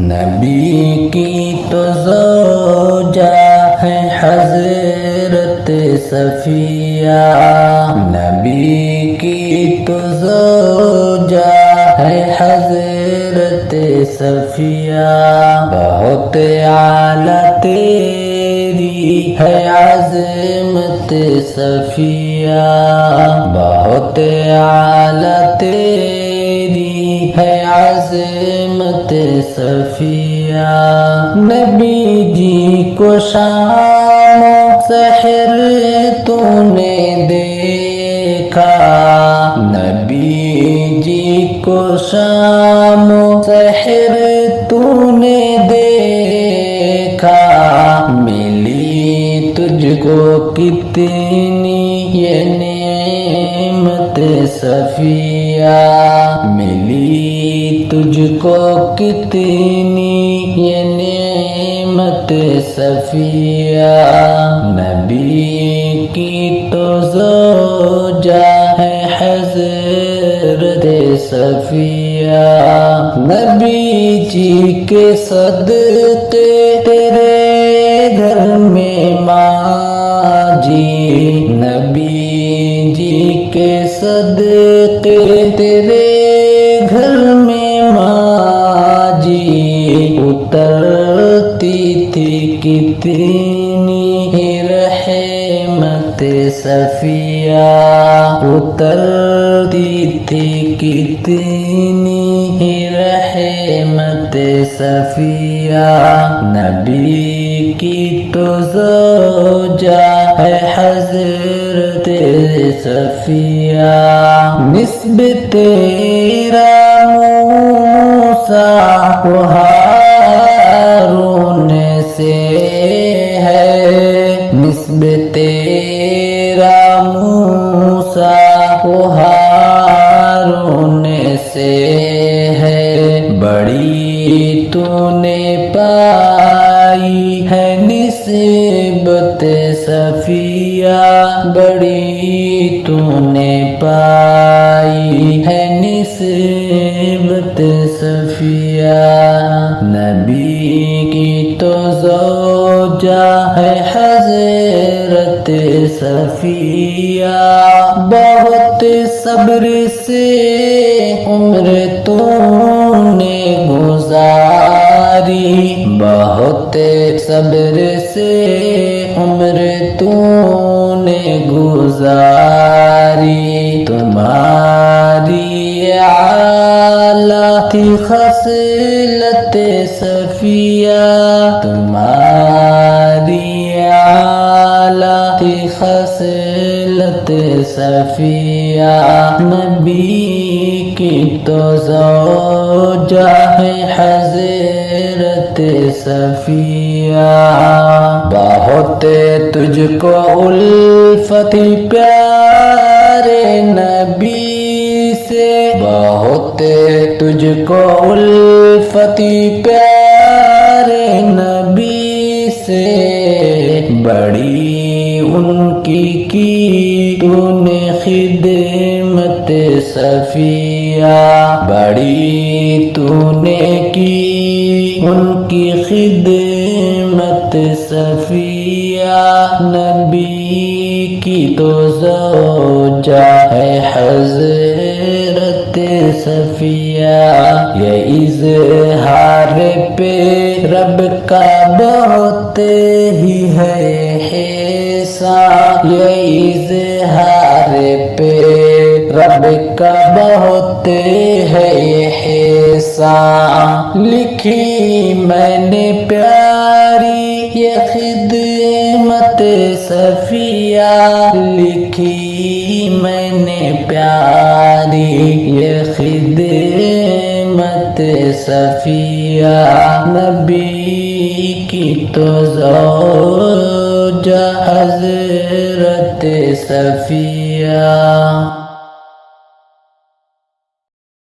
نبی کی تو زوجہ ہے حضرت صفیہ، نبی کی تو زوجہ ہے حضرت صفیہ، بہت اعلیٰ تیری ہے عظمت صفیہ، بہت اعلیٰ تیری ہے عظمت صفیہ، نبی جی کو شام و سحر تو نے دیکھا، نبی جی کو شام و سحر تو نے دیکھا، ملی تجھ کو کتنی یہ نعمت صفیہ، ملی تجھ کو کتنی یہ نعمت صفیہ، نبی کی تو زوجہ ہے حضرت صفیہ، نبی جی کے صدقے تیرے گھر میں ماں جی، نبی جی کے صدقے تیرے گھر میں ماں جی، اترتی تھی کتنی رحمت صفیہ، اترتی تھی کتنی رحمت صفیہ، نبی کی تو زوجہ ہے حضرت صفیہ، نسبت تیرا موسیٰ و ہارون سے ہے، نسبت تیرا موسیٰ و ہارون سے ہے، بڑی تو نے پائی ہے نسبت صفیہ، بڑی تو نے پائی ہے نسبت صفیہ، نبی کی تو زوجہ ہے حضرت صفیہ، بہت صبر سے عمر تو نے گزاری، بہت صبر سے عمر تو نے گزاری، تمہاری اعلیٰ تھی خصلت صفیہ، تمہاری اعلیٰ تھی خصلت صفیہ، نبی کی تو زوجہ ہے حضرت صفیہ، بہت تجھ کو الفت پیارے نبی سے، بہت تجھ کو الفت پیارے نبی سے، بڑی ان کی تو نے خدمت صفیہ، بڑی تو نے کی ان کی خدمت صفیہ، نبی کی تو زوجہ ہے حضرت صفیہ، یہ اظہار پہ رب کا بہت ہی ہے احسان، یہ اظہار پہ رب کا بہت ہے احسان، لکھی میں نے پیاری یہ خدمت صفیہ، لکھی میں نے پیاری یہ خدمت صفیہ، نبی کی تو زوجہ حضرت صفیہ۔